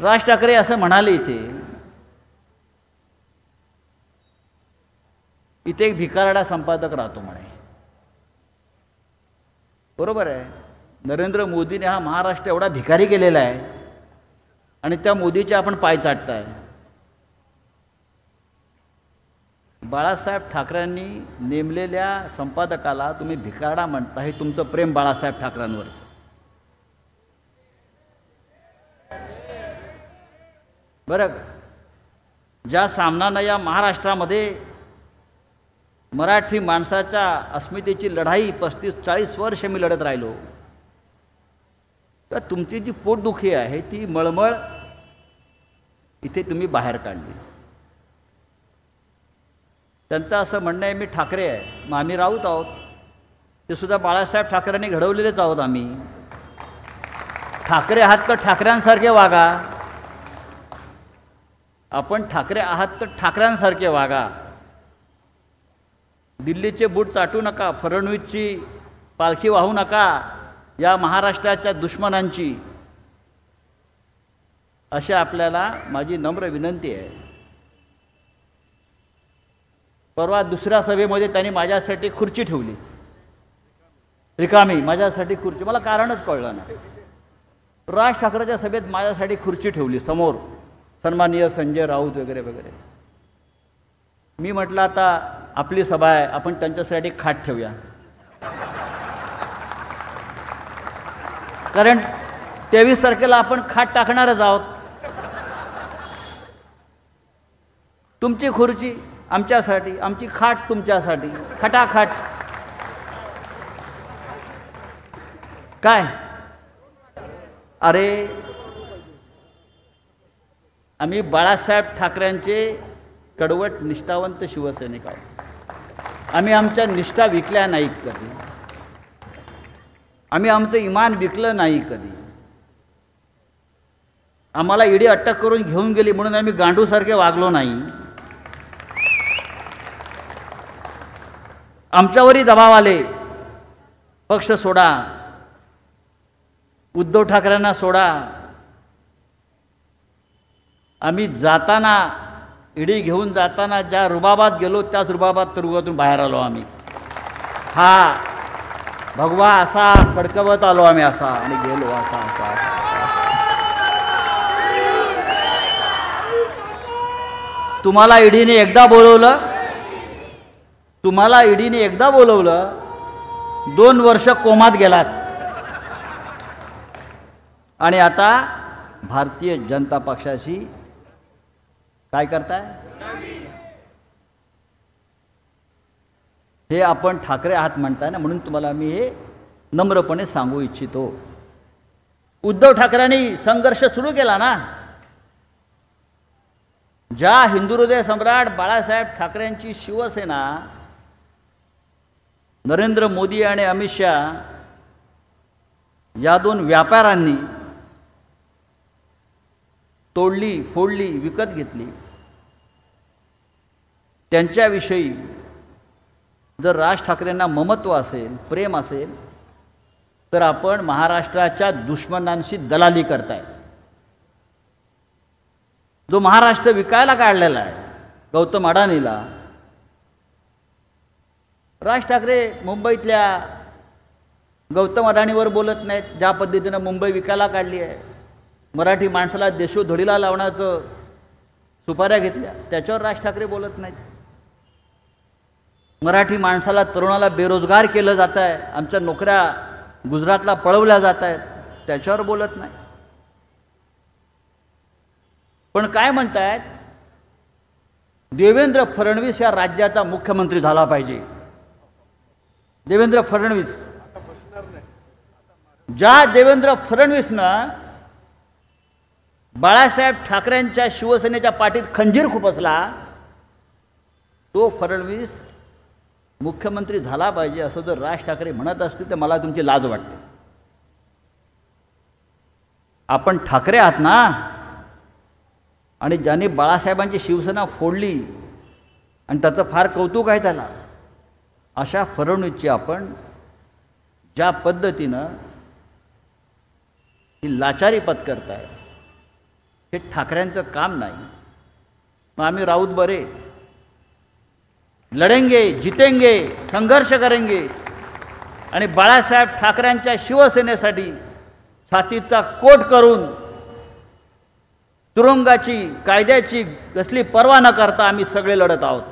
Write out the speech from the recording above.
राज ठाकरे असं म्हणाले, इथे एक भिकारडा संपादक राहतो म्हणे. बरोबर आहे. नरेंद्र मोदीने हा महाराष्ट्र एवढा भिकारी केलेला आहे आणि त्या मोदीचे आपण पाय चाटताय. बाळासाहेब ठाकरेंनी नेमलेल्या संपादकाला तुम्ही भिकारडा म्हणता. हे तुमचं प्रेम बाळासाहेब ठाकरेंवरचं. बरं, ज्या सामनानं या महाराष्ट्रामध्ये मराठी माणसाच्या अस्मितेची लढाई 35-40 वर्ष मी लढत राहिलो, तर तुमची जी पोटदुखी आहे ती मळमळ इथे तुम्ही बाहेर काढली. त्यांचं असं म्हणणं आहे, मी ठाकरे आहे, मग आम्ही राऊत आहोत. ते सुद्धा बाळासाहेब ठाकरेंनी घडवलेलेच आहोत आम्ही. ठाकरे आहात तर ठाकऱ्यांसारखे वागा. आपण ठाकरे आहात तर ठाकऱ्यांसारखे वागा. दिल्लीचे बूट चाटू नका, फडणवीसची पालखी वाहू नका या महाराष्ट्राच्या दुश्मनांची. अशी आपल्याला माझी नम्र विनंती आहे. परवा दुसऱ्या सभेमध्ये त्यांनी माझ्यासाठी खुर्ची ठेवली, रिकामी माझ्यासाठी खुर्ची. मला कारणच कळलं नाही. राज ठाकरेच्या सभेत माझ्यासाठी खुर्ची ठेवली समोर, सन्माननीय संजय राऊत वगैरे वगैरे. मी म्हटलं आता आपली सभा आहे, आपण त्यांच्यासाठी खाट ठेवूया. कारण 23 तारखेला आपण खाट टाकणारच आहोत. तुमची खुर्ची आमच्यासाठी, आमची खाट तुमच्यासाठी, खटाखट. काय अरे, आम्ही बाळासाहेब ठाकरेंचे कडवट निष्ठावंत शिवसैनिक आहोत. आम्ही आमच्या निष्ठा विकल्या नाहीत कधी. आम्ही आमचं इमान विकलं नाही कधी. आम्हाला ईडी अटक करून घेऊन गेली म्हणून आम्ही गांडूसारखे वागलो नाही. आमच्यावरही दबाव आले, पक्ष सोडा, उद्धव ठाकरेंना सोडा. आम्ही जाताना, ईडी घेऊन जाताना ज्या रुबाबात गेलो त्याच रुबाबात तुरुंगातून बाहेर आलो आम्ही. हा भगवा असा फडकवत आलो आम्ही असा आणि गेलो असा असा. तुम्हाला ईडीने एकदा बोलवलं, तुम्हाला ईडीने एकदा बोलवलं, 2 वर्ष कोमात गेलात आणि आता भारतीय जनता पक्षाशी काय करताय? हे आपण ठाकरे आहात म्हणताय ना, म्हणून तुम्हाला मी हे नम्रपणे सांगू इच्छितो. उद्धव ठाकरेंनी संघर्ष सुरू केला ना. ज्या हिंदुहृदय सम्राट बाळासाहेब ठाकरेंची शिवसेना नरेंद्र मोदी आणि अमित शहा या 2 व्यापाऱ्यांनी तोडली, फोडली, विकत घेतली, त्यांच्याविषयी जर राज ठाकरेंना ममत्व असेल, प्रेम असेल, तर आपण महाराष्ट्राच्या दुश्मनांशी दलाली करताय. जो महाराष्ट्र विकायला काढलेला आहे गौतम अडाणीला, राज ठाकरे मुंबईतल्या गौतम अडाणीवर बोलत नाहीत. ज्या पद्धतीनं मुंबई विकायला काढली आहे, मराठी माणसाला देशोधडीला लावण्याचं सुपाऱ्या घेतल्या, त्याच्यावर राज ठाकरे बोलत नाहीत. मराठी माणसाला, तरुणाला बेरोजगार केलं जात आहे, आमच्या नोकऱ्या गुजरातला पळवल्या जात आहेत, त्याच्यावर बोलत नाही. पण काय म्हणतायत, देवेंद्र फडणवीस या राज्याचा मुख्यमंत्री झाला पाहिजे. देवेंद्र फडणवीस, ज्या देवेंद्र फडणवीसनं बाळासाहेब ठाकरेंच्या शिवसेनेच्या पाठीत खंजीर खुपसला, तो फडणवीस मुख्यमंत्री झाला पाहिजे असं जर राज ठाकरे म्हणत असतील तर मला तुमची लाज वाटते. आपण ठाकरे आहात ना, आणि ज्याने बाळासाहेबांची शिवसेना फोडली आणि त्याचं फार कौतुक आहे त्याला, अशा फडणवीसची आपण ज्या पद्धतीनं ही लाचारी पत्करताय, हे ठाकरेंचं काम नाही. मग आम्ही राऊत बरे, लढेंगे, जितेंगे, संघर्ष करेंगे आणि बाळासाहेब ठाकरेंच्या शिवसेनेसाठी छातीचा कोट करून तुरुंगाची, कायद्याची कसली पर्वा न करता आम्ही सगळे लढत आहोत.